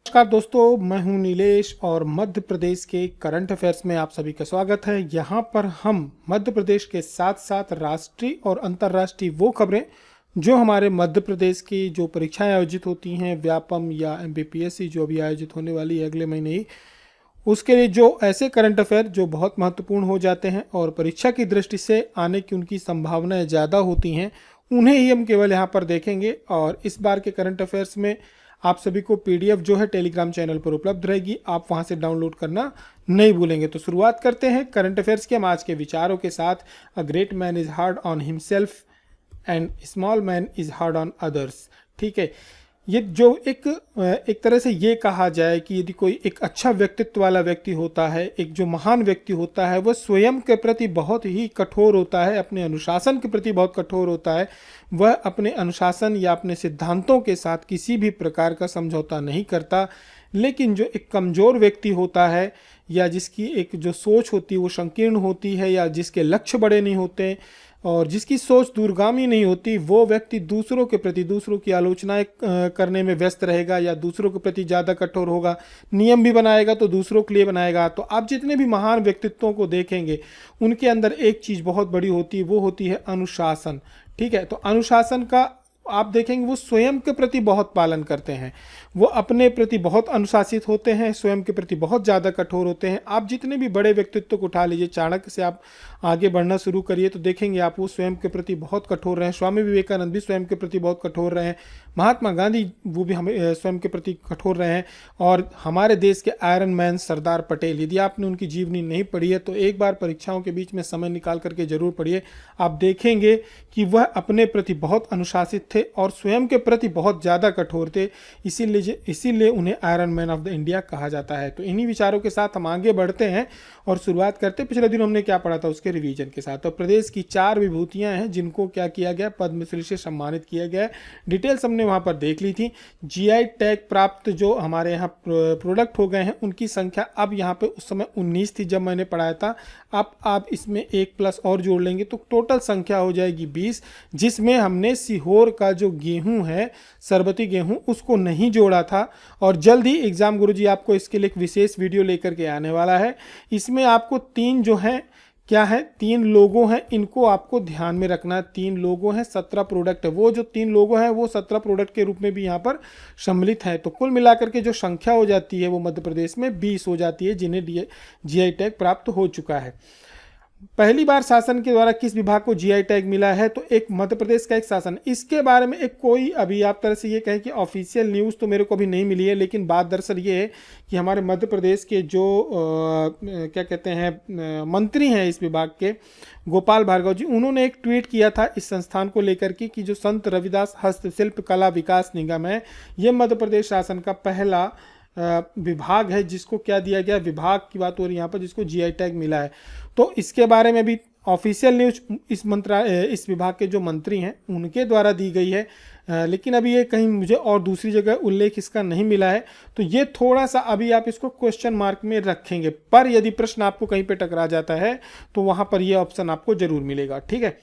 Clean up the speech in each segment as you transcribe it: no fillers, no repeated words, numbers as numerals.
नमस्कार दोस्तों, मैं हूं नीलेश और मध्य प्रदेश के करंट अफेयर्स में आप सभी का स्वागत है। यहां पर हम मध्य प्रदेश के साथ साथ राष्ट्रीय और अंतर्राष्ट्रीय वो खबरें जो हमारे मध्य प्रदेश की जो परीक्षाएं आयोजित होती हैं, व्यापम या एमपीपीएससी जो भी आयोजित होने वाली है अगले महीने ही, उसके लिए जो ऐसे करंट अफेयर जो बहुत महत्वपूर्ण हो जाते हैं और परीक्षा की दृष्टि से आने की उनकी संभावनाएं ज़्यादा होती हैं, उन्हें ही हम केवल यहाँ पर देखेंगे। और इस बार के करंट अफेयर्स में आप सभी को पीडीएफ जो है टेलीग्राम चैनल पर उपलब्ध रहेगी, आप वहां से डाउनलोड करना नहीं भूलेंगे। तो शुरुआत करते हैं करंट अफेयर्स के हम आज के विचारों के साथ। A great man is hard on himself and small man is hard on others. ठीक है, ये जो एक तरह से ये कहा जाए कि यदि कोई एक अच्छा व्यक्तित्व वाला व्यक्ति होता है, एक जो महान व्यक्ति होता है, वह स्वयं के प्रति बहुत ही कठोर होता है, अपने अनुशासन के प्रति बहुत कठोर होता है। वह अपने अनुशासन या अपने सिद्धांतों के साथ किसी भी प्रकार का समझौता नहीं करता। लेकिन जो एक कमज़ोर व्यक्ति होता है या जिसकी एक जो सोच होती है वो संकीर्ण होती है, या जिसके लक्ष्य बड़े नहीं होते और जिसकी सोच दूरगामी नहीं होती, वो व्यक्ति दूसरों के प्रति दूसरों की आलोचनाएं करने में व्यस्त रहेगा या दूसरों के प्रति ज़्यादा कठोर होगा। नियम भी बनाएगा तो दूसरों के लिए बनाएगा। तो आप जितने भी महान व्यक्तित्वों को देखेंगे उनके अंदर एक चीज़ बहुत बड़ी होती है, वो होती है अनुशासन। ठीक है, तो अनुशासन का आप देखेंगे वो स्वयं के प्रति बहुत पालन करते हैं, वो अपने प्रति बहुत अनुशासित होते हैं, स्वयं के प्रति बहुत ज़्यादा कठोर होते हैं। आप जितने भी बड़े व्यक्तित्व को उठा लीजिए, चाणक्य से आप आगे बढ़ना शुरू करिए तो देखेंगे आप वो स्वयं के प्रति बहुत कठोर रहे हैं। स्वामी विवेकानंद भी स्वयं के प्रति बहुत कठोर रहे हैं, महात्मा गांधी वो भी हमें स्वयं के प्रति कठोर रहे हैं। और हमारे देश के आयरन मैन सरदार पटेल, यदि आपने उनकी जीवनी नहीं पढ़ी है तो एक बार परीक्षाओं के बीच में समय निकाल करके जरूर पढ़िए। आप देखेंगे कि वह अपने प्रति बहुत अनुशासित थे और स्वयं के प्रति बहुत ज़्यादा कठोर थे, इसीलिए उन्हें iron man of the India कहा जाता है। तो इन्हीं विचारों के साथ हम आगे बढ़ते हैं और शुरुआत करते हैं पिछले दिन हमने क्या पढ़ा था उसके रिवीजन के साथ। तो प्रदेश की 4 विभूतियां हैं जिनको क्या किया गया, पद्मश्री से सम्मानित किया गया। डिटेल्स हमने वहां पर देख ली थी। जीआई टैग प्राप्त जो हमारे यहाँ प्रोडक्ट हो गए हैं उनकी संख्या अब यहाँ पे उस समय 19 थी जब मैंने पढ़ाया था। अब आप इसमें 1 प्लस और जोड़ लेंगे तो टोटल संख्या हो जाएगी 20, जिसमें हमने सीहोर का जो गेहूं है, सरबती गेहूं, उसको नहीं जोड़ा था। और जल्द ही एग्जाम गुरुजी आपको इसके लिए एक विशेष वीडियो लेकर के आने वाला है। इसमें आपको 3 जो हैं, क्या है, 3 लोगो हैं, इनको आपको ध्यान में रखना है। 3 लोगो हैं, 17 प्रोडक्ट है। वो जो 3 लोगो हैं वो 17 प्रोडक्ट के रूप में भी यहाँ पर सम्मिलित है। तो कुल मिलाकर के जो संख्या हो जाती है वो मध्य प्रदेश में 20 हो जाती है जिन्हें जीआई टैग प्राप्त हो चुका है। पहली बार शासन के द्वारा किस विभाग को जीआई टैग मिला है, तो एक मध्य प्रदेश का एक शासन, इसके बारे में एक कोई अभी आप तरह से ये कहें कि ऑफिशियल न्यूज़ तो मेरे को अभी नहीं मिली है। लेकिन बात दरअसल ये है कि हमारे मध्य प्रदेश के जो क्या कहते हैं मंत्री हैं इस विभाग के, गोपाल भार्गव जी, उन्होंने एक ट्वीट किया था इस संस्थान को लेकर के कि जो संत रविदास हस्तशिल्प कला विकास निगम है, ये मध्य प्रदेश शासन का पहला विभाग है जिसको क्या दिया गया, विभाग की बात हो रही है यहाँ पर, जिसको जीआई टैग मिला है। तो इसके बारे में भी ऑफिशियल न्यूज इस विभाग के जो मंत्री हैं उनके द्वारा दी गई है। लेकिन अभी ये कहीं मुझे और दूसरी जगह उल्लेख इसका नहीं मिला है। तो ये थोड़ा सा अभी आप इसको क्वेश्चन मार्क में रखेंगे, पर यदि प्रश्न आपको कहीं पे टकरा जाता है तो वहाँ पर ये ऑप्शन आपको जरूर मिलेगा। ठीक है,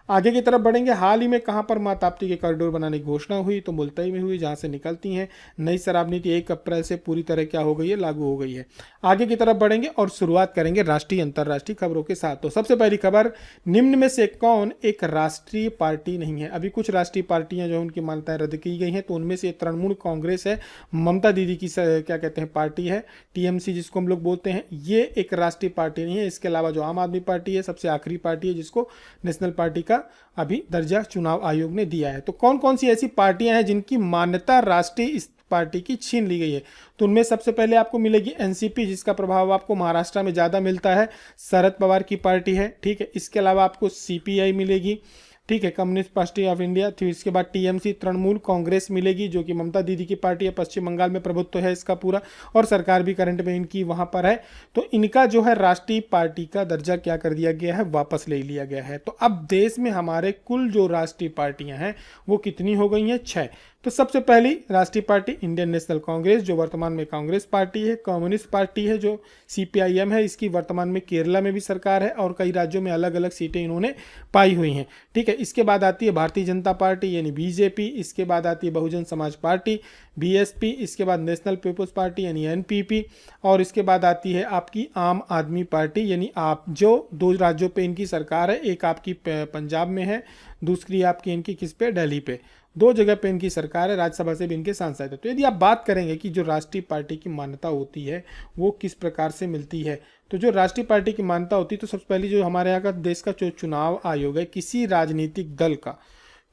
आगे की तरफ बढ़ेंगे। हाल ही में कहां पर माँ ताप्ती के कॉरिडोर बनाने की घोषणा हुई, तो मुल्तई में हुई, जहां से निकलती हैं। नई शराब नीति 1 अप्रैल से पूरी तरह क्या हो गई है, लागू हो गई है। आगे की तरफ बढ़ेंगे और शुरुआत करेंगे राष्ट्रीय अंतर्राष्ट्रीय खबरों के साथ। तो सबसे पहली खबर, निम्न में से कौन एक राष्ट्रीय पार्टी नहीं है। अभी कुछ राष्ट्रीय पार्टियां जो उनकी मान्यताएं रद्द की गई हैं, तो उनमें से तृणमूल कांग्रेस है, ममता दीदी की क्या कहते हैं पार्टी है, टीएमसी जिसको हम लोग बोलते हैं, ये एक राष्ट्रीय पार्टी नहीं है। इसके अलावा जो आम आदमी पार्टी है सबसे आखिरी पार्टी है जिसको नेशनल पार्टी का अभी दर्जा चुनाव आयोग ने दिया है। तो कौन कौन सी ऐसी पार्टियां हैं जिनकी मान्यता राष्ट्रीय इस पार्टी की छीन ली गई है, तो उनमें सबसे पहले आपको मिलेगी एनसीपी, जिसका प्रभाव आपको महाराष्ट्र में ज़्यादा मिलता है, शरद पवार की पार्टी है। ठीक है, इसके अलावा आपको सीपीआई मिलेगी, ठीक है, कम्युनिस्ट पार्टी ऑफ इंडिया। फिर इसके बाद टीएमसी तृणमूल कांग्रेस मिलेगी जो कि ममता दीदी की पार्टी है, पश्चिम बंगाल में प्रभुत्व है इसका पूरा, और सरकार भी करंट में इनकी वहां पर है। तो इनका जो है राष्ट्रीय पार्टी का दर्जा क्या कर दिया गया है, वापस ले लिया गया है। तो अब देश में हमारे कुल जो राष्ट्रीय पार्टियां हैं वो कितनी हो गई हैं, 6। तो सबसे पहली राष्ट्रीय पार्टी इंडियन नेशनल कांग्रेस, जो वर्तमान में कांग्रेस पार्टी है। कम्युनिस्ट पार्टी है जो CPIM है, इसकी वर्तमान में केरला में भी सरकार है और कई राज्यों में अलग अलग सीटें इन्होंने पाई हुई हैं, ठीक है। इसके बाद आती है भारतीय जनता पार्टी यानी BJP, इसके बाद आती है बहुजन समाज पार्टी BSP, इसके बाद नेशनल पीपुल्स पार्टी यानी NPP, और इसके बाद आती है आपकी आम आदमी पार्टी यानी आप, जो 2 राज्यों पे इनकी सरकार है, एक आपकी पंजाब में है, दूसरी आपकी इनकी किस पे, दिल्ली पे, 2 जगह पे इनकी सरकार है, राज्यसभा से भी इनके सांसद है। तो यदि आप बात करेंगे कि जो राष्ट्रीय पार्टी की मान्यता होती है वो किस प्रकार से मिलती है, तो जो राष्ट्रीय पार्टी की मान्यता होती है, तो सबसे पहले जो हमारे यहाँ का देश का जो चुनाव आयोग है, किसी राजनीतिक दल का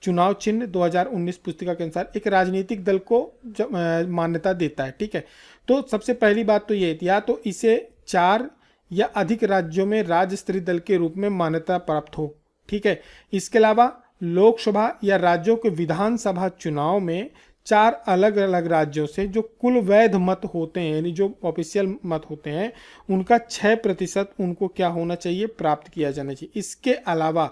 चुनाव चिन्ह 2019 पुस्तिका के अनुसार एक राजनीतिक दल को मान्यता देता है, ठीक है। तो सबसे पहली बात तो ये, या तो इसे 4 या अधिक राज्यों में राज्य स्तरीय दल के रूप में मान्यता प्राप्त हो, ठीक है। इसके अलावा लोकसभा या राज्यों के विधानसभा चुनाव में 4 अलग अलग राज्यों से जो कुल वैध मत होते हैं, यानी जो ऑफिशियल मत होते हैं, उनका 6% उनको क्या होना चाहिए, प्राप्त किया जाना चाहिए। इसके अलावा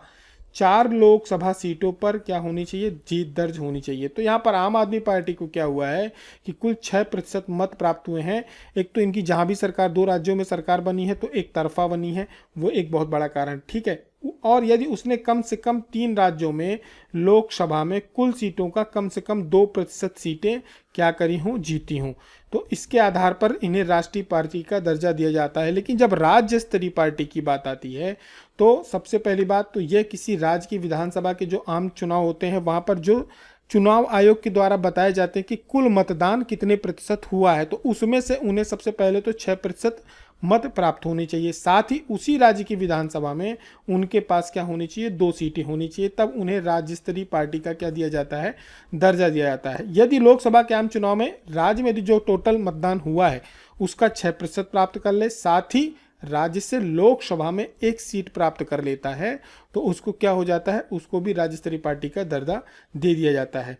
4 लोकसभा सीटों पर क्या होनी चाहिए, जीत दर्ज होनी चाहिए। तो यहाँ पर आम आदमी पार्टी को क्या हुआ है कि कुल 6% मत प्राप्त हुए हैं। एक तो इनकी जहाँ भी सरकार 2 राज्यों में सरकार बनी है तो एक तरफा बनी है, वो एक बहुत बड़ा कारण, ठीक है। और यदि उसने कम से कम 3 राज्यों में लोकसभा में कुल सीटों का कम से कम 2% सीटें क्या करी हों, जीती हों, तो इसके आधार पर इन्हें राष्ट्रीय पार्टी का दर्जा दिया जाता है। लेकिन जब राज्य स्तरीय पार्टी की बात आती है तो सबसे पहली बात तो यह किसी राज्य की विधानसभा के जो आम चुनाव होते हैं वहाँ पर जो चुनाव आयोग के द्वारा बताए जाते हैं कि कुल मतदान कितने प्रतिशत हुआ है, तो उसमें से उन्हें सबसे पहले तो 6% मत प्राप्त होनी चाहिए। साथ ही उसी राज्य की विधानसभा में उनके पास क्या होनी चाहिए, 2 सीटें होनी चाहिए, तब उन्हें राज्य स्तरीय पार्टी का क्या दिया जाता है, दर्जा दिया जाता है। यदि लोकसभा के आम चुनाव में राज्य में यदि जो टोटल मतदान हुआ है उसका 6% प्राप्त कर ले, साथ ही राज्य से लोकसभा में 1 सीट प्राप्त कर लेता है, तो उसको क्या हो जाता है, उसको भी राज्य स्तरीय पार्टी का दर्जा दे दिया जाता है।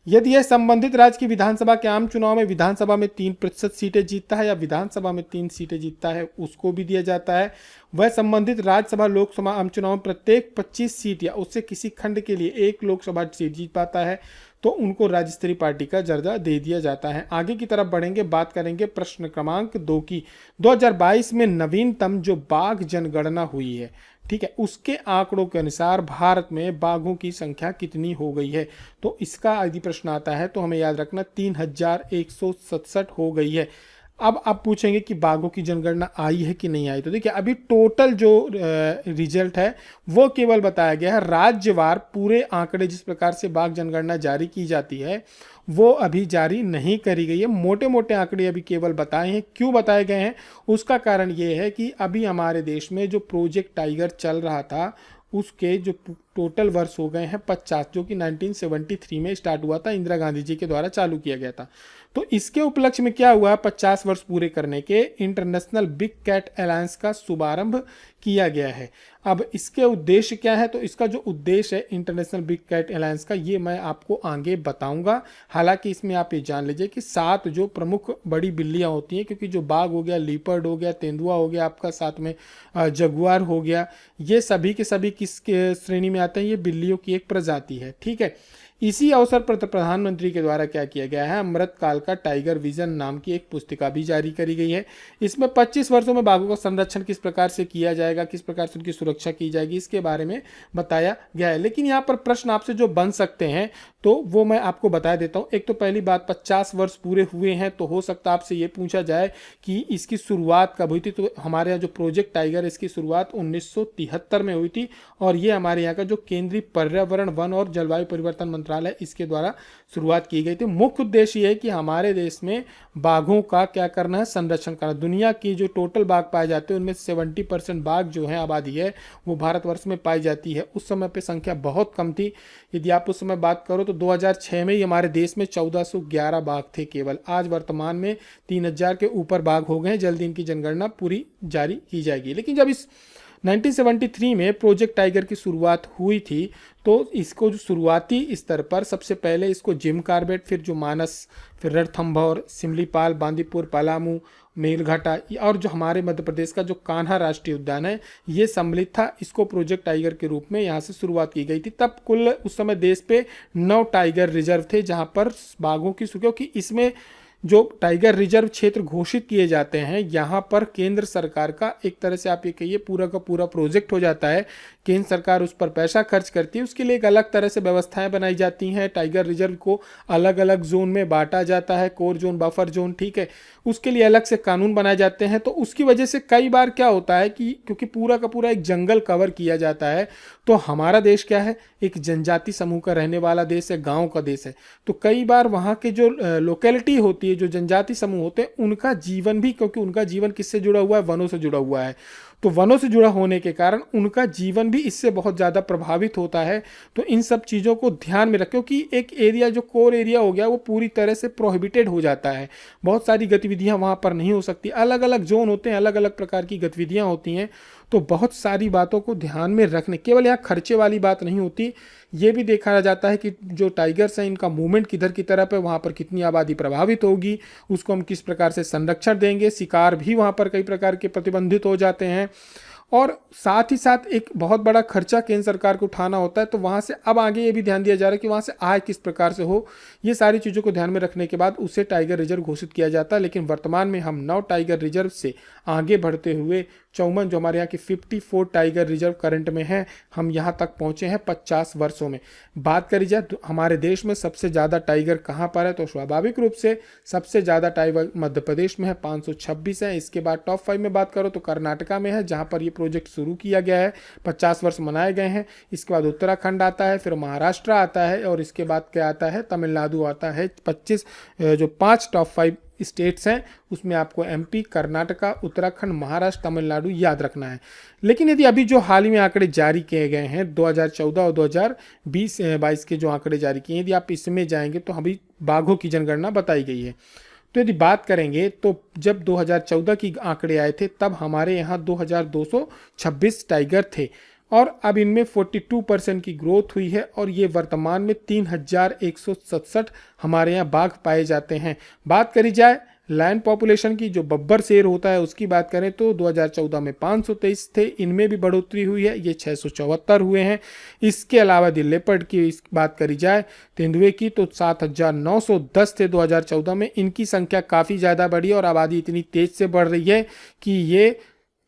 यदि यह संबंधित राज्य की विधानसभा के आम चुनाव में विधानसभा में 3% सीटें जीतता है या विधानसभा में 3 सीटें जीतता है, उसको भी दिया जाता है। वह संबंधित राज्यसभा लोकसभा आम चुनाव में प्रत्येक 25 सीट या उससे किसी खंड के लिए 1 लोकसभा सीट जीत पाता है, तो उनको राज्य स्तरीय पार्टी का दर्जा दे दिया जाता है। आगे की तरफ बढ़ेंगे, बात करेंगे प्रश्न क्रमांक 2 की। 2022 में नवीनतम जो बाघ जनगणना हुई है, ठीक है, उसके आंकड़ों के अनुसार भारत में बाघों की संख्या कितनी हो गई है। तो इसका यदि प्रश्न आता है तो हमें याद रखना 3167 हो गई है। अब आप पूछेंगे कि बाघों की जनगणना आई है कि नहीं आई, तो देखिए अभी टोटल जो रिजल्ट है वो केवल बताया गया है। राज्यवार पूरे आंकड़े जिस प्रकार से बाघ जनगणना जारी की जाती है वो अभी जारी नहीं करी गई है। मोटे मोटे आंकड़े अभी केवल बताए हैं। क्यों बताए गए हैं, उसका कारण ये है कि अभी हमारे देश में जो प्रोजेक्ट टाइगर चल रहा था उसके जो टोटल वर्ष हो गए हैं 50, जो कि 1973 में स्टार्ट हुआ था, इंदिरा गांधी जी के द्वारा चालू किया गया था। तो इसके उपलक्ष्य में क्या हुआ, 50 वर्ष पूरे करने के इंटरनेशनल बिग कैट अलायंस का शुभारंभ किया गया है। अब इसके उद्देश्य क्या है, तो इसका जो उद्देश्य है इंटरनेशनल बिग कैट अलायंस का, ये मैं आपको आगे बताऊंगा। हालांकि इसमें आप ये जान लीजिए कि 7 जो प्रमुख बड़ी बिल्लियां होती हैं, क्योंकि जो बाघ हो गया, लीपर्ड हो गया, तेंदुआ हो गया आपका, साथ में जगुआर हो गया, ये सभी के सभी किस श्रेणी में आते हैं, ये बिल्लियों की एक प्रजाति है, ठीक है। इसी अवसर पर प्रधानमंत्री के द्वारा क्या किया गया है, अमृत काल का टाइगर विजन नाम की एक पुस्तिका भी जारी करी गई है। इसमें 25 वर्षों में बाघों का संरक्षण किस प्रकार से किया जाएगा, किस प्रकार से उनकी सुरक्षा की जाएगी, इसके बारे में बताया गया है। लेकिन यहाँ पर प्रश्न आपसे जो बन सकते हैं तो वो मैं आपको बता देता हूँ। एक तो पहली बात, 50 वर्ष पूरे हुए हैं, तो हो सकता है आपसे ये पूछा जाए कि इसकी शुरुआत कब हुई थी। तो हमारे यहाँ जो प्रोजेक्ट टाइगर, इसकी शुरुआत 1973 में हुई थी और ये हमारे यहाँ का जो केंद्रीय पर्यावरण, वन और जलवायु परिवर्तन मंत्रालय, इसके द्वारा शुरुआत की गई थी। मुख्य उद्देश्य ये है कि हमारे देश में बाघों का क्या करना है, संरक्षण करना। दुनिया की जो टोटल बाघ पाए जाते हैं उनमें 70% बाघ जो है आबादी है वो भारतवर्ष में पाई जाती है। उस समय पे संख्या बहुत कम थी। यदि आप उस समय बात करो तो 2006 में ही हमारे देश में 1411 बाघ थे केवल। आज वर्तमान में 3000 के ऊपर बाघ हो गए हैं। जल्दी इनकी जनगणना पूरी जारी की जाएगी। लेकिन जब इस 1973 में प्रोजेक्ट टाइगर की शुरुआत हुई थी। तो इसको जो शुरुआती स्तर पर सबसे पहले इसको जिम कॉर्बेट, फिर जो मानस, फिर रणथंभौर, सिमलीपाल, बांदीपुर, पलामू, मेलघाटा और जो हमारे मध्य प्रदेश का जो कान्हा राष्ट्रीय उद्यान है ये सम्मिलित था। इसको प्रोजेक्ट टाइगर के रूप में यहाँ से शुरुआत की गई थी। तब कुल उस समय देश पे 9 टाइगर रिजर्व थे जहाँ पर बाघों की, क्योंकि इसमें जो टाइगर रिजर्व क्षेत्र घोषित किए जाते हैं यहाँ पर केंद्र सरकार का एक तरह से आप ये कहिए पूरा का पूरा प्रोजेक्ट हो जाता है। केंद्र सरकार उस पर पैसा खर्च करती है, उसके लिए एक अलग तरह से व्यवस्थाएं बनाई जाती हैं। टाइगर रिजर्व को अलग अलग जोन में बांटा जाता है, कोर जोन, बफर जोन, ठीक है, उसके लिए अलग से कानून बनाए जाते हैं। तो उसकी वजह से कई बार क्या होता है कि क्योंकि पूरा का पूरा एक जंगल कवर किया जाता है, तो हमारा देश क्या है, एक जनजाति समूह का रहने वाला देश है, गाँव का देश है। तो कई बार वहाँ के जो लोकेलिटी होती है, जो जनजाति समूह होते हैं, उनका जीवन भी, क्योंकि उनका जीवन किससे जुड़ा हुआ है, वनों से जुड़ा हुआ है, तो वनों से जुड़ा होने के कारण उनका जीवन भी इससे बहुत ज़्यादा प्रभावित होता है। तो इन सब चीज़ों को ध्यान में रखें, क्योंकि एक एरिया जो कोर एरिया हो गया वो पूरी तरह से प्रोहिबिटेड हो जाता है। बहुत सारी गतिविधियां वहाँ पर नहीं हो सकती, अलग अलग जोन होते हैं, अलग अलग प्रकार की गतिविधियां होती हैं। तो बहुत सारी बातों को ध्यान में रखने, केवल यहाँ खर्चे वाली बात नहीं होती, ये भी देखा जाता है कि जो टाइगर्स हैं इनका मूवमेंट किधर की तरफ है, वहाँ पर कितनी आबादी प्रभावित होगी, उसको हम किस प्रकार से संरक्षण देंगे। शिकार भी वहाँ पर कई प्रकार के प्रतिबंधित हो जाते हैं और साथ ही साथ एक बहुत बड़ा खर्चा केंद्र सरकार को उठाना होता है। तो वहाँ से अब आगे ये भी ध्यान दिया जा रहा है कि वहाँ से आय किस प्रकार से हो। ये सारी चीज़ों को ध्यान में रखने के बाद उसे टाइगर रिजर्व घोषित किया जाता है। लेकिन वर्तमान में हम 9 टाइगर रिजर्व से आगे बढ़ते हुए चौवन जो हमारे यहाँ की 54 टाइगर रिजर्व करंट में है, हम यहाँ तक पहुँचे हैं 50 वर्षों में। बात करी जाए तो हमारे देश में सबसे ज़्यादा टाइगर कहाँ पर है, तो स्वाभाविक रूप से सबसे ज़्यादा टाइगर मध्य प्रदेश में है, 526 है। इसके बाद टॉप 5 में बात करो तो कर्नाटका में है, जहाँ पर ये प्रोजेक्ट शुरू किया गया है, 50 वर्ष मनाए गए हैं। इसके बाद उत्तराखंड आता है, फिर महाराष्ट्र आता है और इसके बाद क्या आता है, तमिलनाडु आता है। 25 जो 5 टॉप 5 स्टेट्स हैं उसमें आपको एमपी, कर्नाटका, उत्तराखंड, महाराष्ट्र, तमिलनाडु याद रखना है। लेकिन यदि अभी जो हाल ही में आंकड़े जारी किए गए हैं 2014 और 2020-22 के जो आंकड़े जारी किए हैं, यदि आप इसमें जाएंगे तो अभी बाघों की जनगणना बताई गई है। तो यदि बात करेंगे तो जब 2014 की आंकड़े आए थे तब हमारे यहाँ 2226 टाइगर थे और अब इनमें 42% की ग्रोथ हुई है और ये वर्तमान में 3167 हमारे यहाँ बाघ पाए जाते हैं। बात करी जाए लायन पॉपुलेशन की, जो बब्बर शेर होता है, उसकी बात करें तो 2014 में 523 थे, इनमें भी बढ़ोतरी हुई है, ये 674 हुए हैं। इसके अलावा यदि लेपर्ड की बात करी जाए, तेंदुए की, तो 7910 थे 2014 में। इनकी संख्या काफ़ी ज़्यादा बढ़ी और आबादी इतनी तेज़ से बढ़ रही है कि ये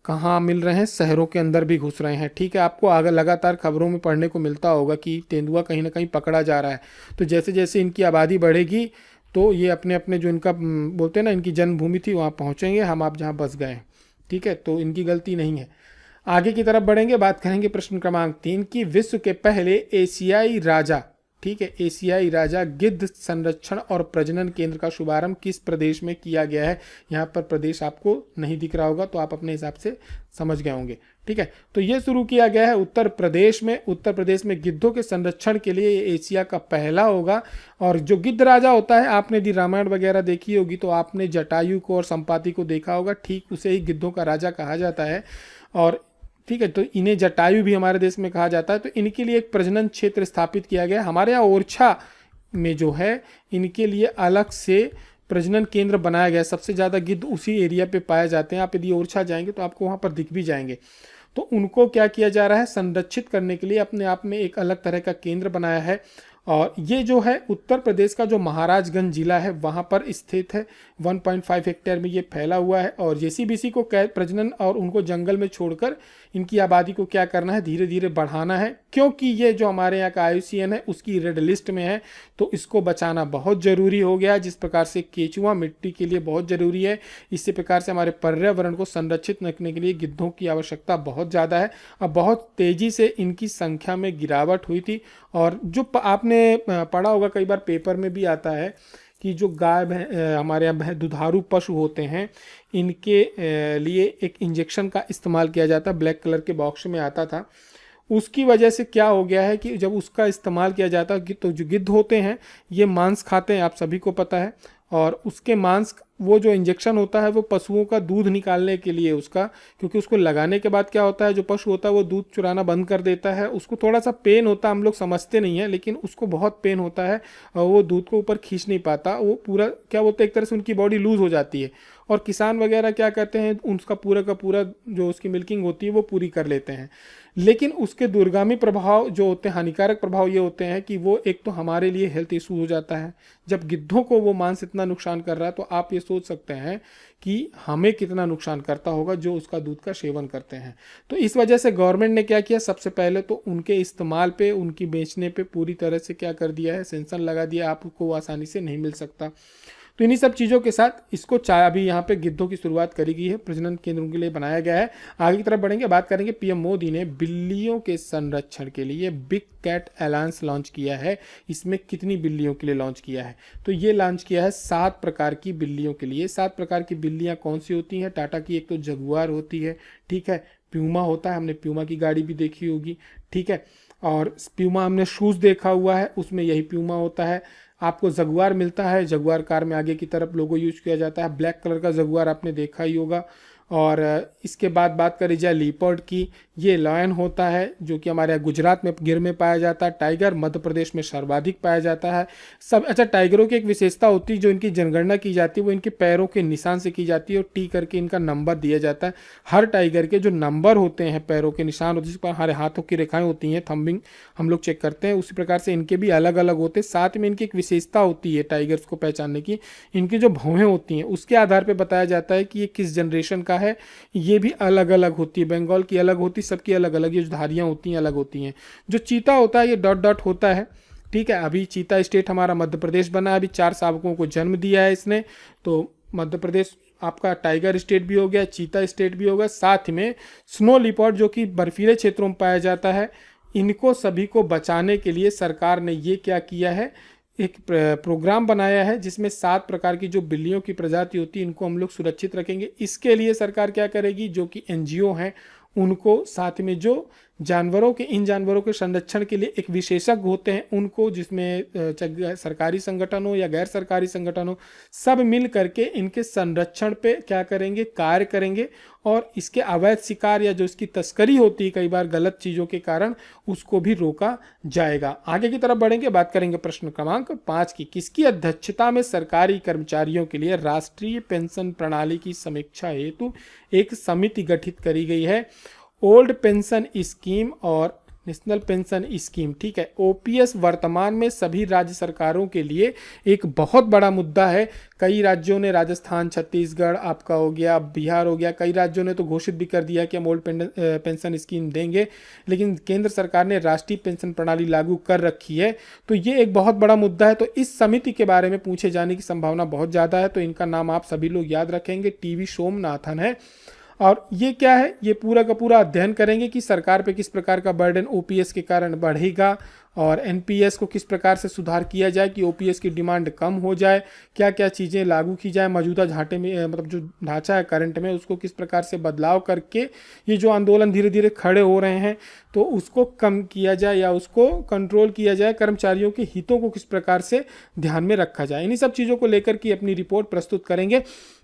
कहाँ मिल रहे हैं, शहरों के अंदर भी घुस रहे हैं। ठीक है, आपको आगे लगातार खबरों में पढ़ने को मिलता होगा कि तेंदुआ कहीं ना कहीं पकड़ा जा रहा है। तो जैसे जैसे इनकी आबादी बढ़ेगी तो ये अपने अपने जो इनका बोलते हैं ना, इनकी जन्मभूमि थी वहाँ पहुँचेंगे, हम आप जहाँ बस गए। ठीक है, तो इनकी गलती नहीं है। आगे की तरफ बढ़ेंगे, बात करेंगे प्रश्न क्रमांक 3 की, विश्व के पहले एशियाई राजा, ठीक है, एशियाई राजा गिद्ध संरक्षण और प्रजनन केंद्र का शुभारंभ किस प्रदेश में किया गया है। यहाँ पर प्रदेश आपको नहीं दिख रहा होगा तो आप अपने हिसाब से समझ गए होंगे। ठीक है, तो ये शुरू किया गया है उत्तर प्रदेश में। उत्तर प्रदेश में गिद्धों के संरक्षण के लिए ये एशिया का पहला होगा। और जो गिद्ध राजा होता है, आपने यदि रामायण वगैरह देखी होगी तो आपने जटायु को और संपाति को देखा होगा, ठीक उसे ही गिद्धों का राजा कहा जाता है। और ठीक है, तो इन्हें जटायु भी हमारे देश में कहा जाता है। तो इनके लिए एक प्रजनन क्षेत्र स्थापित किया गया। हमारे यहाँ ओरछा में जो है इनके लिए अलग से प्रजनन केंद्र बनाया गया। सबसे ज़्यादा गिद्ध उसी एरिया पे पाए जाते हैं। आप यदि ओरछा जाएंगे तो आपको वहाँ पर दिख भी जाएंगे। तो उनको क्या किया जा रहा है, संरक्षित करने के लिए अपने आप में एक अलग तरह का केंद्र बनाया है। और ये जो है उत्तर प्रदेश का जो महाराजगंज जिला है वहाँ पर स्थित है। 1.5 हेक्टेयर में ये फैला हुआ है। और जेसीबीसी को प्रजनन और उनको जंगल में छोड़कर इनकी आबादी को क्या करना है, धीरे धीरे बढ़ाना है, क्योंकि ये जो हमारे यहाँ का IUCN है उसकी रेड लिस्ट में है। तो इसको बचाना बहुत ज़रूरी हो गया। जिस प्रकार से केचुआ मिट्टी के लिए बहुत ज़रूरी है, इसी प्रकार से हमारे पर्यावरण को संरक्षित रखने के लिए गिद्धों की आवश्यकता बहुत ज़्यादा है। अब बहुत तेज़ी से इनकी संख्या में गिरावट हुई थी। और जो आपने पढ़ा होगा, कई बार पेपर में भी आता है कि जो गाय हमारे यहाँ दुधारू पशु होते हैं, इनके लिए एक इंजेक्शन का इस्तेमाल किया जाता है, ब्लैक कलर के बॉक्स में आता था। उसकी वजह से क्या हो गया है कि जब उसका इस्तेमाल किया जाता है तो जो गिद्ध होते हैं ये मांस खाते हैं, आप सभी को पता है। और उसके मांस वो जो इंजेक्शन होता है वो पशुओं का दूध निकालने के लिए उसका, क्योंकि उसको लगाने के बाद क्या होता है, जो पशु होता है वो दूध चुराना बंद कर देता है, उसको थोड़ा सा पेन होता है, हम लोग समझते नहीं है लेकिन उसको बहुत पेन होता है और वो दूध को ऊपर खींच नहीं पाता, वो पूरा क्या बोलते हैं एक तरह से उनकी बॉडी लूज हो जाती है और किसान वगैरह क्या करते हैं उसका पूरा का पूरा जो उसकी मिल्किंग होती है वो पूरी कर लेते हैं। लेकिन उसके दूरगामी प्रभाव जो होते हैं, हानिकारक प्रभाव ये होते हैं कि वो एक तो हमारे लिए हेल्थ इशू हो जाता है। जब गिद्धों को वो मांस इतना नुकसान कर रहा है तो आप ये सोच सकते हैं कि हमें कितना नुकसान करता होगा जो उसका दूध का सेवन करते हैं। तो इस वजह से गवर्नमेंट ने क्या किया, सबसे पहले तो उनके इस्तेमाल पे, उनकी बेचने पे पूरी तरह से क्या कर दिया है, सेंसन लगा दिया, आपको आसानी से नहीं मिल सकता। तो इन्हीं सब चीज़ों के साथ इसको अभी यहाँ पे गिद्धों की शुरुआत करी गई है, प्रजनन केंद्रों के लिए बनाया गया है। आगे की तरफ बढ़ेंगे, बात करेंगे पीएम मोदी ने बिल्लियों के संरक्षण के लिए बिग कैट अलायंस लॉन्च किया है। इसमें कितनी बिल्लियों के लिए लॉन्च किया है, तो ये लॉन्च किया है 7 प्रकार की बिल्लियों के लिए। 7 प्रकार की बिल्लियाँ कौन सी होती हैं? टाटा की एक तो जगुआर होती है, ठीक है, प्यूमा होता है, हमने प्यूमा की गाड़ी भी देखी होगी, ठीक है, और प्यूमा हमने शूज़ देखा हुआ है, उसमें यही प्यूमा होता है। आपको जगुआर मिलता है, जगुआर कार में आगे की तरफ लोगो यूज किया जाता है, ब्लैक कलर का जगुआर आपने देखा ही होगा। और इसके बाद बात करी जाए लीपर्ड की, ये लायन होता है जो कि हमारे यहाँ गुजरात में गिर में पाया जाता है। टाइगर मध्य प्रदेश में सर्वाधिक पाया जाता है। सब अच्छा, टाइगरों की एक विशेषता होती है, जो इनकी जनगणना की जाती है वो इनके पैरों के निशान से की जाती है और टी करके इनका नंबर दिया जाता है। हर टाइगर के जो नंबर होते हैं, पैरों के निशान होते हैं, जिस पर हमारे हाथों की रेखाएं होती हैं, थंबिंग हम लोग चेक करते हैं, उसी प्रकार से इनके भी अलग अलग होते हैं। साथ में इनकी एक विशेषता होती है टाइगर्स को पहचानने की, इनकी जो भौहें होती हैं उसके आधार पर बताया जाता है कि ये किस जनरेशन का है। ये भी अलग अलग होती है, बंगाल की अलग होती है, सबकी अलग अलग, ये जो धारियाँ होती हैं अलग होती हैं। जो चीता होता है ये डॉट डॉट होता है, ठीक है। अभी चीता स्टेट हमारा मध्य प्रदेश बना है, अभी 4 शावकों को जन्म दिया है इसने, तो मध्य प्रदेश आपका टाइगर स्टेट भी हो गया, चीता स्टेट भी होगा। साथ में स्नो लिपर्ड जो कि बर्फीले क्षेत्रों में पाया जाता है, इनको सभी को बचाने के लिए सरकार ने ये क्या किया है, एक प्रोग्राम बनाया है जिसमें 7 प्रकार की जो बिल्लियों की प्रजाति होती है इनको हम लोग सुरक्षित रखेंगे। इसके लिए सरकार क्या करेगी, जो कि एनजीओ हैं उनको, साथ में जो जानवरों के, इन जानवरों के संरक्षण के लिए एक विशेषज्ञ होते हैं उनको, जिसमें सरकारी संगठन हो या गैर सरकारी संगठन हो, सब मिल करके इनके संरक्षण पे क्या करेंगे, कार्य करेंगे। और इसके अवैध शिकार या जो इसकी तस्करी होती है कई बार गलत चीज़ों के कारण, उसको भी रोका जाएगा। आगे की तरफ बढ़ेंगे, बात करेंगे प्रश्न क्रमांक 5 की। किसकी अध्यक्षता में सरकारी कर्मचारियों के लिए राष्ट्रीय पेंशन प्रणाली की समीक्षा हेतु एक समिति गठित करी गई है? ओल्ड पेंशन स्कीम और नेशनल पेंशन स्कीम, ठीक है। ओपीएस वर्तमान में सभी राज्य सरकारों के लिए एक बहुत बड़ा मुद्दा है। कई राज्यों ने, राजस्थान, छत्तीसगढ़ आपका हो गया, बिहार हो गया, कई राज्यों ने तो घोषित भी कर दिया कि हम ओल्ड पेंशन स्कीम देंगे, लेकिन केंद्र सरकार ने राष्ट्रीय पेंशन प्रणाली लागू कर रखी है। तो ये एक बहुत बड़ा मुद्दा है। तो इस समिति के बारे में पूछे जाने की संभावना बहुत ज़्यादा है, तो इनका नाम आप सभी लोग याद रखेंगे, टीवी सोमनाथन है। और ये क्या है, ये पूरा का पूरा अध्ययन करेंगे कि सरकार पे किस प्रकार का बर्डन ओपीएस के कारण बढ़ेगा और एनपीएस को किस प्रकार से सुधार किया जाए कि ओपीएस की डिमांड कम हो जाए, क्या क्या चीज़ें लागू की जाए, मौजूदा घाटे में मतलब जो ढांचा है करंट में उसको किस प्रकार से बदलाव करके ये जो आंदोलन धीरे धीरे खड़े हो रहे हैं तो उसको कम किया जाए या उसको कंट्रोल किया जाए, कर्मचारियों के हितों को किस प्रकार से ध्यान में रखा जाए। इन्हीं सब चीज़ों को लेकर की अपनी रिपोर्ट प्रस्तुत करेंगे।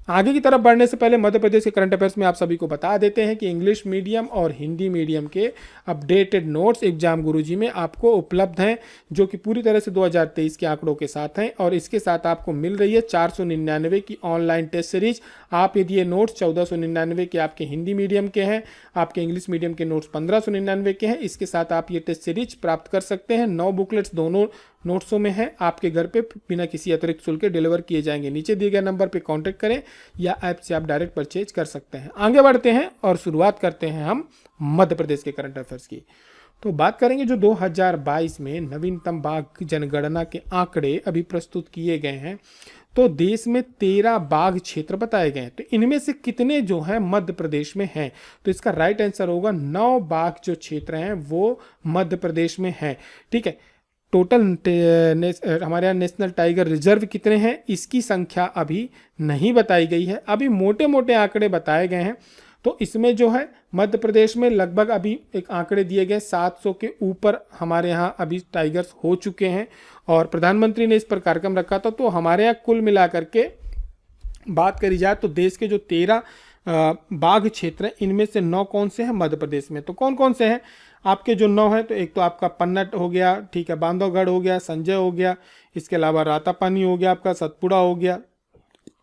आगे की तरफ बढ़ने से पहले मध्य प्रदेश के करंट अफेयर्स में आप सभी को बता देते हैं कि इंग्लिश मीडियम और हिंदी मीडियम के अपडेटेड नोट्स एग्जाम गुरुजी में आपको उपलब्ध हैं, जो कि पूरी तरह से 2023 के आंकड़ों के साथ हैं। और इसके साथ आपको मिल रही है 499 की ऑनलाइन टेस्ट सीरीज। आप यदि ये नोट्स 1499 के आपके हिंदी मीडियम के हैं, आपके इंग्लिश मीडियम के नोट्स 1599 के हैं, इसके साथ आप ये टेस्ट सीरीज प्राप्त कर सकते हैं। 9 बुकलेट्स दोनों नोट्सों में है, आपके घर पे बिना किसी अतिरिक्त शुल्क के डिलीवर किए जाएंगे। नीचे दिए गए नंबर पे कांटेक्ट करें या ऐप से आप डायरेक्ट परचेज कर सकते हैं। आगे बढ़ते हैं और शुरुआत करते हैं हम मध्य प्रदेश के करंट अफेयर्स की। तो बात करेंगे जो 2022 में नवीनतम बाघ जनगणना के आंकड़े अभी प्रस्तुत किए गए हैं। तो देश में 13 बाघ क्षेत्र बताए गए हैं, तो इनमें से कितने जो हैं मध्य प्रदेश में हैं? तो इसका राइट आंसर होगा 9 बाघ जो क्षेत्र हैं वो मध्य प्रदेश में हैं, ठीक है। टोटल हमारे यहाँ नेशनल टाइगर रिजर्व कितने हैं इसकी संख्या अभी नहीं बताई गई है, अभी मोटे मोटे आंकड़े बताए गए हैं। तो इसमें जो है मध्य प्रदेश में लगभग अभी एक आंकड़े दिए गए 700 के ऊपर हमारे यहाँ अभी टाइगर्स हो चुके हैं और प्रधानमंत्री ने इस पर कार्यक्रम रखा था। तो हमारे यहाँ कुल मिलाकर के बात करी जाए तो देश के जो 13 बाघ क्षेत्र हैं, इनमें से 9 कौन से हैं मध्य प्रदेश में। तो कौन कौन से हैं आपके जो 9 हैं, तो एक तो आपका पन्नट हो गया, ठीक है, बांधवगढ़ हो गया, संजय हो गया, इसके अलावा रातापानी हो गया, आपका सतपुड़ा हो गया,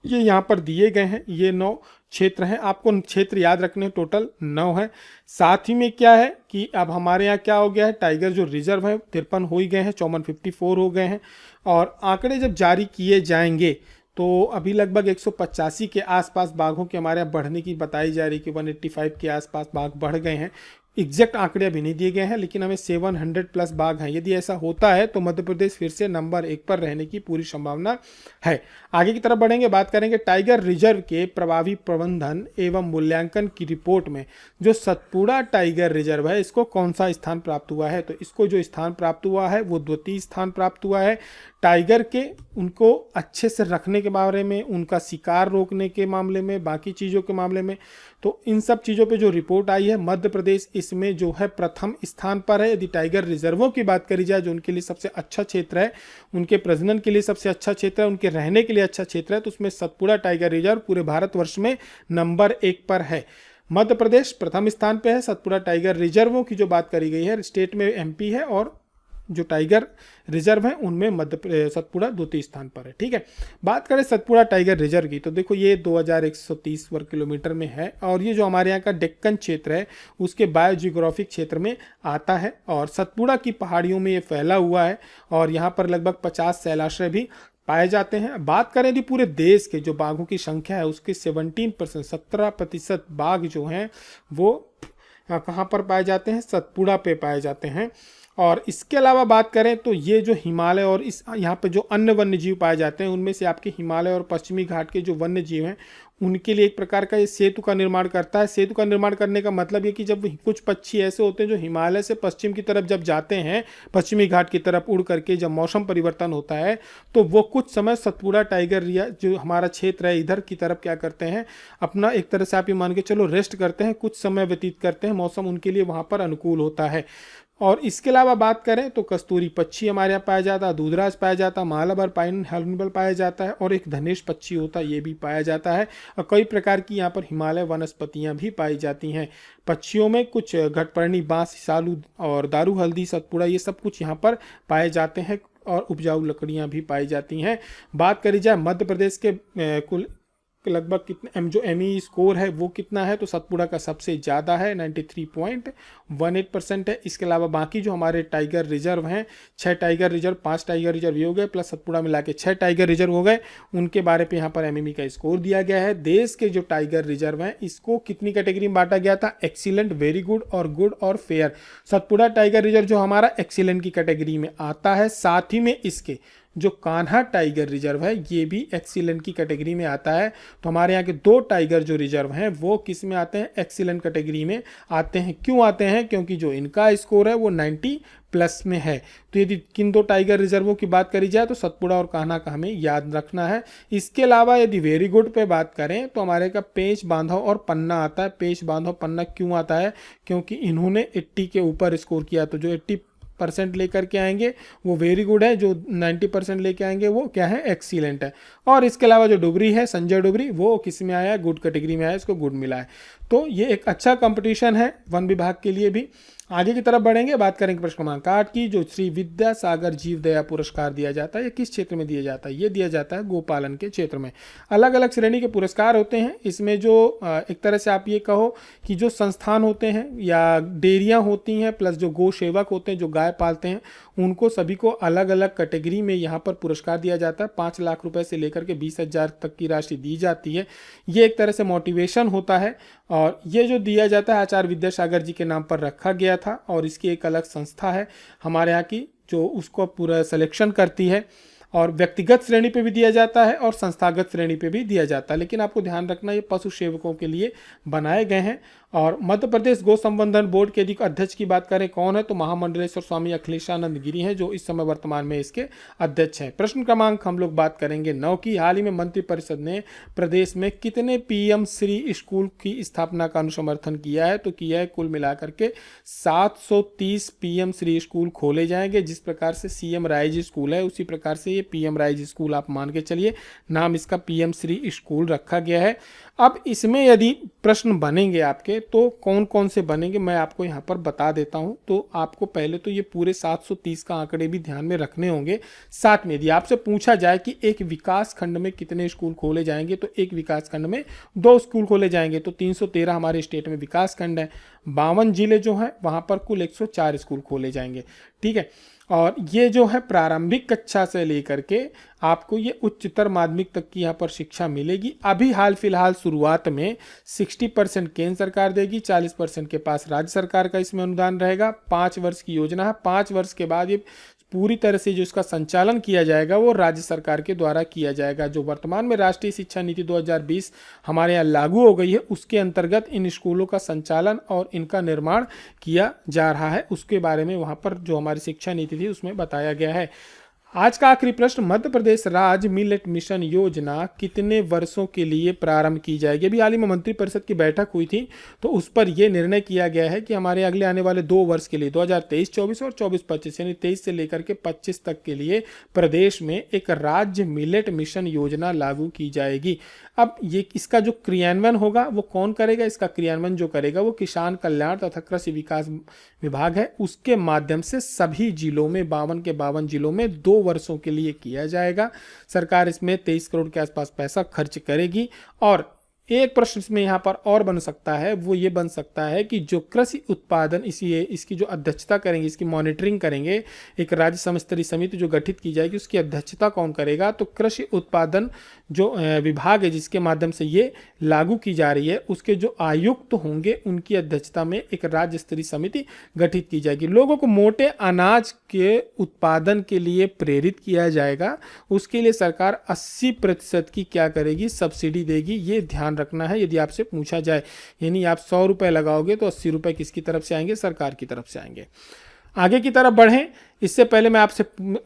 ये यहाँ पर दिए गए हैं। ये 9 क्षेत्र हैं, आपको क्षेत्र याद रखने हैं, टोटल 9 है। साथ ही में क्या है कि अब हमारे यहाँ क्या हो गया है, टाइगर जो रिजर्व है 53 हो ही गए हैं, 54 हो गए हैं। और आंकड़े जब जारी किए जाएंगे तो अभी लगभग 185 के आसपास बाघों के हमारे यहाँ बढ़ने की बताई जा रही कि 185 के आसपास बाघ बढ़ गए हैं। एग्जैक्ट आंकड़े अभी नहीं दिए गए हैं, लेकिन हमें 700 प्लस बाघ हैं। यदि ऐसा होता है तो मध्य प्रदेश फिर से नंबर 1 पर रहने की पूरी संभावना है। आगे की तरफ बढ़ेंगे, बात करेंगे टाइगर रिजर्व के प्रभावी प्रबंधन एवं मूल्यांकन की रिपोर्ट में जो सतपुड़ा टाइगर रिजर्व है, इसको कौन सा स्थान प्राप्त हुआ है। तो इसको जो स्थान प्राप्त हुआ है वो द्वितीय स्थान प्राप्त हुआ है। टाइगर के उनको अच्छे से रखने के बारे में, उनका शिकार रोकने के मामले में, बाकी चीज़ों के मामले में, तो इन सब चीज़ों पे जो रिपोर्ट आई है, मध्य प्रदेश इसमें जो है प्रथम स्थान पर है। यदि टाइगर रिजर्वों की बात करी जाए जो उनके लिए सबसे अच्छा क्षेत्र है, उनके प्रजनन के लिए सबसे अच्छा क्षेत्र है, उनके रहने के लिए अच्छा क्षेत्र है, तो उसमें सतपुड़ा टाइगर रिजर्व पूरे भारतवर्ष में नंबर 1 पर है। मध्य प्रदेश प्रथम स्थान पे है। सतपुड़ा टाइगर रिजर्वों की जो बात करी गई है, स्टेट में MP है और जो टाइगर रिजर्व है उनमें सतपुड़ा द्वितीय स्थान पर है। ठीक है, बात करें सतपुड़ा टाइगर रिजर्व की तो देखो ये 2130 वर्ग किलोमीटर में है और ये जो हमारे यहाँ का डेक्कन क्षेत्र है उसके बायोजियोग्राफिक क्षेत्र में आता है और सतपुड़ा की पहाड़ियों में ये फैला हुआ है और यहाँ पर लगभग 50 शैलाश्रय भी पाए जाते हैं। बात करें यदि पूरे देश के जो बाघों की संख्या है उसके 17%, 17% बाघ जो हैं वो कहाँ पर पाए जाते हैं, सतपुड़ा पे पाए जाते हैं। और इसके अलावा बात करें तो ये जो हिमालय और इस यहाँ पे जो अन्य वन्य जीव पाए जाते हैं उनमें से आपके हिमालय और पश्चिमी घाट के जो वन्य जीव हैं उनके लिए एक प्रकार का ये सेतु का निर्माण करता है। सेतु का निर्माण करने का मतलब ये कि जब कुछ पक्षी ऐसे होते हैं जो हिमालय से पश्चिम की तरफ जब जाते हैं, पश्चिमी घाट की तरफ उड़ करके, जब मौसम परिवर्तन होता है तो वो कुछ समय सतपुड़ा टाइगर जो हमारा क्षेत्र है इधर की तरफ क्या करते हैं, अपना एक तरह से आप ये मान के चलो रेस्ट करते हैं, कुछ समय व्यतीत करते हैं, मौसम उनके लिए वहाँ पर अनुकूल होता है। और इसके अलावा बात करें तो कस्तूरी पक्षी हमारे यहाँ पाया जाता है, दूधराज पाया जाता है, मालाबार पाइन हॉर्नबिल पाया जाता है और एक धनेश पक्षी होता है ये भी पाया जाता है और कई प्रकार की यहाँ पर हिमालय वनस्पतियाँ भी पाई जाती हैं। पक्षियों में कुछ घटपर्णी, बांस, सालू और दारू हल्दी, सतपुड़ा ये सब कुछ यहाँ पर पाए जाते हैं और उपजाऊ लकड़ियाँ भी पाई जाती हैं। बात करी जाए मध्य प्रदेश के कुल लगभग कितने जो ME स्कोर है वो कितना है, तो सतपुड़ा का सबसे ज़्यादा है, 93.18% है। इसके अलावा बाकी जो हमारे टाइगर रिजर्व हैं, 6 टाइगर रिजर्व, 5 टाइगर रिजर्व ये हो गए प्लस सतपुड़ा मिला के 6 टाइगर रिजर्व हो गए, उनके बारे पे यहाँ पर MME का स्कोर दिया गया है। देश के जो टाइगर रिजर्व हैं इसको कितनी कैटेगरी में बांटा गया था, एक्सीलेंट, वेरी गुड और गुड और फेयर। सतपुड़ा टाइगर रिजर्व जो हमारा एक्सीलेंट की कैटेगरी में आता है, साथ ही में इसके जो कान्हा टाइगर रिजर्व है ये भी एक्सीलेंट की कैटेगरी में आता है। तो हमारे यहाँ के 2 टाइगर जो रिजर्व हैं वो किस में आते हैं, एक्सीलेंट कैटेगरी में आते हैं। क्यों आते हैं, क्योंकि जो इनका स्कोर है वो 90+ में है। तो यदि किन 2 टाइगर रिजर्वों की बात करी जाए तो सतपुड़ा और कान्हा का हमें याद रखना है। इसके अलावा यदि वेरी गुड पे बात करें तो हमारे का पेंच, बांधव और पन्ना आता है। पेंच, बांधव, पन्ना क्यों आता है, क्योंकि इन्होंने 80 के ऊपर स्कोर किया, तो जो 80% लेकर के आएंगे वो वेरी गुड है, जो 90% लेके आएंगे वो क्या है, एक्सीलेंट है। और इसके अलावा जो डुबरी है, संजय डुबरी, वो किस में आया है, गुड कैटेगरी में आया, इसको गुड मिला है। तो ये एक अच्छा कंपटीशन है वन विभाग के लिए भी। आगे की तरफ बढ़ेंगे, बात करेंगे प्रश्न क्रमांक 8 की, जो श्री विद्यासागर जीव दया पुरस्कार दिया जाता है, ये किस क्षेत्र में दिया जाता है, ये दिया जाता है गोपालन के क्षेत्र में। अलग अलग श्रेणी के पुरस्कार होते हैं इसमें, जो एक तरह से आप ये कहो कि जो संस्थान होते हैं या डेयरियां होती हैं प्लस जो गौ सेवक होते हैं जो गाय पालते हैं, उनको सभी को अलग अलग कैटेगरी में यहाँ पर पुरस्कार दिया जाता है। 5 लाख रुपए से लेकर के 20,000 तक की राशि दी जाती है। ये एक तरह से मोटिवेशन होता है और ये जो दिया जाता है आचार्य विद्यासागर जी के नाम पर रखा गया था और इसकी एक अलग संस्था है हमारे यहाँ की जो उसको पूरा सिलेक्शन करती है। और व्यक्तिगत श्रेणी पे भी दिया जाता है और संस्थागत श्रेणी पे भी दिया जाता है, लेकिन आपको ध्यान रखना ये पशु सेवकों के लिए बनाए गए हैं। और मध्य प्रदेश गौ संवर्धन बोर्ड के यदि अध्यक्ष की बात करें कौन है, तो महामंडलेश्वर स्वामी अखिलेशानंद गिरी हैं जो इस समय वर्तमान में इसके अध्यक्ष हैं। प्रश्न क्रमांक हम लोग बात करेंगे 9 की, हाल ही में मंत्रिपरिषद ने प्रदेश में कितने PM श्री स्कूल की स्थापना का अनुसमर्थन किया है, तो किया है कुल मिलाकर के 730 PM श्री स्कूल खोले जाएंगे। जिस प्रकार से CM राइज स्कूल है उसी प्रकार से ये पीएम राइज स्कूल आप मान के चलिए, नाम इसका पीएम श्री स्कूल रखा गया है। अब इसमें यदि प्रश्न बनेंगे आपके तो कौन कौन से बनेंगे मैं आपको यहाँ पर बता देता हूँ। तो आपको पहले तो ये पूरे 730 का आंकड़े भी ध्यान में रखने होंगे। साथ में यदि आपसे पूछा जाए कि एक विकास खंड में कितने स्कूल खोले जाएंगे, तो एक विकास खंड में 2 स्कूल खोले जाएंगे। तो 313 हमारे स्टेट में विकास खंड है, 52 जिले जो हैं वहाँ पर कुल 104 स्कूल खोले जाएंगे। ठीक है, और ये जो है प्रारंभिक कक्षा से लेकर के आपको ये उच्चतर माध्यमिक तक की यहाँ पर शिक्षा मिलेगी। अभी हाल फिलहाल शुरुआत में 60% केंद्र सरकार देगी, 40% के पास राज्य सरकार का इसमें अनुदान रहेगा। 5 वर्ष की योजना है। 5 वर्ष के बाद ये पूरी तरह से जो इसका संचालन किया जाएगा वो राज्य सरकार के द्वारा किया जाएगा। जो वर्तमान में राष्ट्रीय शिक्षा नीति 2020 हमारे यहाँ लागू हो गई है, उसके अंतर्गत इन स्कूलों का संचालन और इनका निर्माण किया जा रहा है। उसके बारे में वहाँ पर जो हमारी शिक्षा नीति थी उसमें बताया गया है। आज का आखिरी प्रश्न, मध्य प्रदेश राज्य मिलेट मिशन योजना कितने वर्षों के लिए प्रारंभ की जाएगी? अभी हाल ही में मंत्रिपरिषद की बैठक हुई थी तो उस पर यह निर्णय किया गया है कि हमारे अगले आने वाले 2 वर्ष के लिए 2023-24 और 24-25 यानी 23 से लेकर के 25 तक के लिए प्रदेश में एक राज्य मिलेट मिशन योजना लागू की जाएगी। अब ये इसका जो क्रियान्वयन होगा वो कौन करेगा? इसका क्रियान्वयन जो करेगा वो किसान कल्याण तथा कृषि विकास विभाग है। उसके माध्यम से सभी जिलों में 52 के 52 जिलों में 2 वर्षों के लिए किया जाएगा। सरकार इसमें 23 करोड़ के आसपास पैसा खर्च करेगी। और एक प्रश्न इसमें यहाँ पर और बन सकता है, वो ये बन सकता है कि जो कृषि उत्पादन इसकी जो अध्यक्षता करेंगे, इसकी मॉनिटरिंग करेंगे, एक राज्य समस्तरीय समिति जो गठित की जाएगी उसकी अध्यक्षता कौन करेगा? तो कृषि उत्पादन जो विभाग है जिसके माध्यम से ये लागू की जा रही है, उसके जो आयुक्त होंगे उनकी अध्यक्षता में एक राज्य स्तरीय समिति गठित की जाएगी। लोगों को मोटे अनाज के उत्पादन के लिए प्रेरित किया जाएगा। उसके लिए सरकार 80% की क्या करेगी? सब्सिडी देगी। ये ध्यान रखना है यदि आपसे पूछा जाए। यानी आप 100 रुपये लगाओगे तो 80 रुपये किसकी तरफ से आएंगे? सरकार की तरफ से आएंगे। आगे की तरफ बढ़ें इससे पहले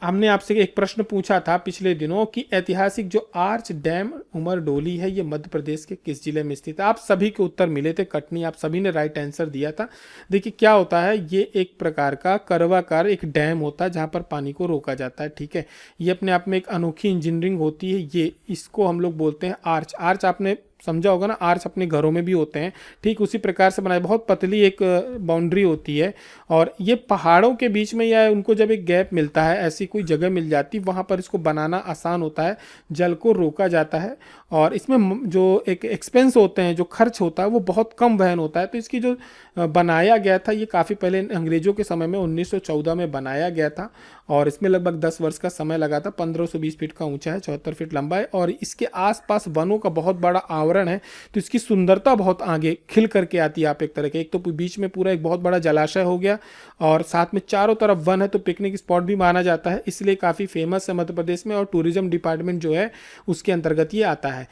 हमने आपसे एक प्रश्न पूछा था पिछले दिनों कि ऐतिहासिक जो आर्च डैम उमर डोली है ये मध्य प्रदेश के किस जिले में स्थित है? आप सभी के उत्तर मिले थे कटनी, आप सभी ने राइट आंसर दिया था। देखिए क्या होता है, ये एक प्रकार का कर्वाकार एक डैम होता है जहाँ पर पानी को रोका जाता है। ठीक है, ये अपने आप में एक अनोखी इंजीनियरिंग होती है। ये इसको हम लोग बोलते हैं आर्च। आर्च आपने समझा होगा ना, आर्च अपने घरों में भी होते हैं, ठीक उसी प्रकार से बनाया। बहुत पतली एक बाउंड्री होती है और ये पहाड़ों के बीच में या उनको जब एक गैप मिलता है, ऐसी कोई जगह मिल जाती, वहाँ पर इसको बनाना आसान होता है, जल को रोका जाता है और इसमें जो एक एक्सपेंस होते हैं, जो खर्च होता है वो बहुत कम वहन होता है। तो इसकी जो बनाया गया था ये काफ़ी पहले अंग्रेज़ों के समय में 1914 में बनाया गया था और इसमें लगभग 10 वर्ष का समय लगा था। 1520 फीट का ऊंचा है, 74 फीट लंबा है और इसके आसपास वनों का बहुत बड़ा आवरण है। तो इसकी सुंदरता बहुत आगे खिल करके आती है। आप एक तरह के, एक तो बीच में पूरा एक बहुत बड़ा जलाशय हो गया और साथ में चारों तरफ वन है, तो पिकनिक स्पॉट भी माना जाता है, इसलिए काफ़ी फेमस है मध्य प्रदेश में और टूरिज्म डिपार्टमेंट जो है उसके अंतर्गत ये आता है।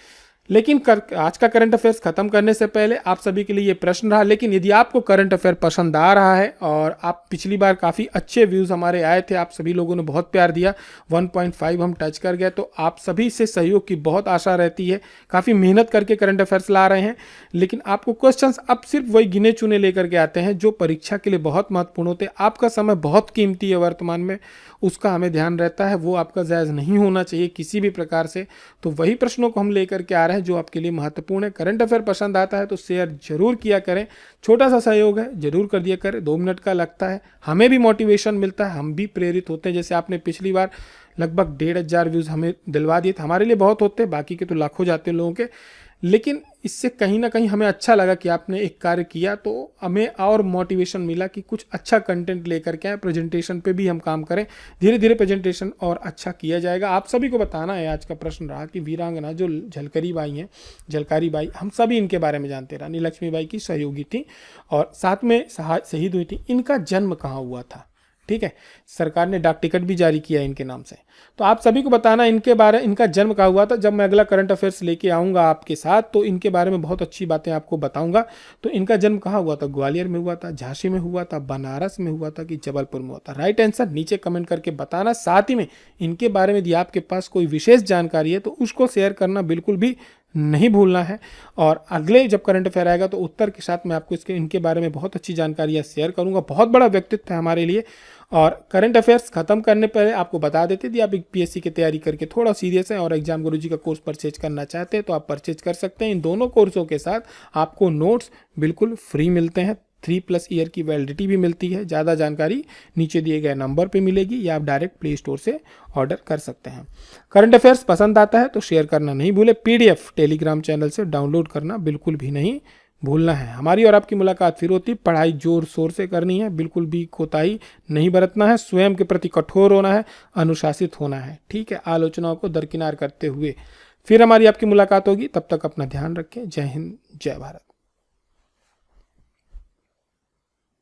लेकिन आज का करंट अफेयर्स खत्म करने से पहले आप सभी के लिए ये प्रश्न रहा, लेकिन यदि आपको करंट अफेयर पसंद आ रहा है और आप पिछली बार काफ़ी अच्छे व्यूज़ हमारे आए थे, आप सभी लोगों ने बहुत प्यार दिया, 1.5 हम टच कर गए, तो आप सभी से सहयोग की बहुत आशा रहती है। काफ़ी मेहनत करके करंट अफेयर्स ला रहे हैं, लेकिन आपको क्वेश्चंस अब सिर्फ वही गिने चुने लेकर के आते हैं जो परीक्षा के लिए बहुत महत्वपूर्ण होते हैं। आपका समय बहुत कीमती है वर्तमान में, उसका हमें ध्यान रहता है, वो आपका जायज़ नहीं होना चाहिए किसी भी प्रकार से। तो वही प्रश्नों को हम लेकर के आ रहे हैं जो आपके लिए महत्वपूर्ण है। करंट अफेयर पसंद आता है तो शेयर जरूर किया करें, छोटा सा सहयोग है जरूर कर दिया करें, 2 मिनट का लगता है, हमें भी मोटिवेशन मिलता है, हम भी प्रेरित होते हैं। जैसे आपने पिछली बार लगभग 1500 व्यूज़ हमें दिलवा दिए थे, हमारे लिए बहुत होते हैं, बाकी के तो लाखों जाते हैं लोगों के, लेकिन इससे कहीं ना कहीं हमें अच्छा लगा कि आपने एक कार्य किया, तो हमें और मोटिवेशन मिला कि कुछ अच्छा कंटेंट लेकर के आए, प्रेजेंटेशन पे भी हम काम करें, धीरे धीरे प्रेजेंटेशन और अच्छा किया जाएगा। आप सभी को बताना है, आज का प्रश्न रहा कि वीरांगना जो झलकारी बाई हैं, झलकारी बाई, हम सभी इनके बारे में जानते हैं, रानी लक्ष्मीबाई की सहयोगी थी और साथ में शहीद हुई थी। इनका जन्म कहाँ हुआ था? ठीक है, सरकार ने डाक टिकट भी जारी किया इनके नाम से, तो आप सभी को बताना इनका जन्म कहाँ हुआ था। जब मैं अगला करंट अफेयर्स लेके आऊँगा आपके साथ तो इनके बारे में बहुत अच्छी बातें आपको बताऊँगा। तो इनका जन्म कहाँ हुआ था? ग्वालियर में हुआ था, झांसी में हुआ था, बनारस में हुआ था कि जबलपुर में हुआ था? राइट आंसर नीचे कमेंट करके बताना। साथ ही में इनके बारे में यदि आपके पास कोई विशेष जानकारी है तो उसको शेयर करना बिल्कुल भी नहीं भूलना है। और अगले जब करंट अफेयर आएगा तो उत्तर के साथ मैं आपको इनके बारे में बहुत अच्छी जानकारियाँ शेयर करूँगा। बहुत बड़ा व्यक्तित्व है हमारे लिए और करंट अफेयर्स खत्म करने पहले आपको बता देते यदि आप पीएससी की तैयारी करके थोड़ा सीरियस हैं और एग्जाम गुरुजी का कोर्स परचेज करना चाहते हैं तो आप परचेज कर सकते हैं। इन दोनों कोर्सों के साथ आपको नोट्स बिल्कुल फ्री मिलते हैं, 3+ ईयर की वैलिडिटी भी मिलती है। ज़्यादा जानकारी नीचे दिए गए नंबर पे मिलेगी या आप डायरेक्ट प्ले स्टोर से ऑर्डर कर सकते हैं। करंट अफेयर्स पसंद आता है तो शेयर करना नहीं भूले। पीडीएफ टेलीग्राम चैनल से डाउनलोड करना बिल्कुल भी नहीं भूलना है। हमारी और आपकी मुलाकात फिर होती। पढ़ाई जोर शोर से करनी है, बिल्कुल भी कोताही नहीं बरतना है, स्वयं के प्रति कठोर होना है, अनुशासित होना है। ठीक है, आलोचनाओं को दरकिनार करते हुए फिर हमारी आपकी मुलाकात होगी। तब तक अपना ध्यान रखें। जय हिंद, जय भारत।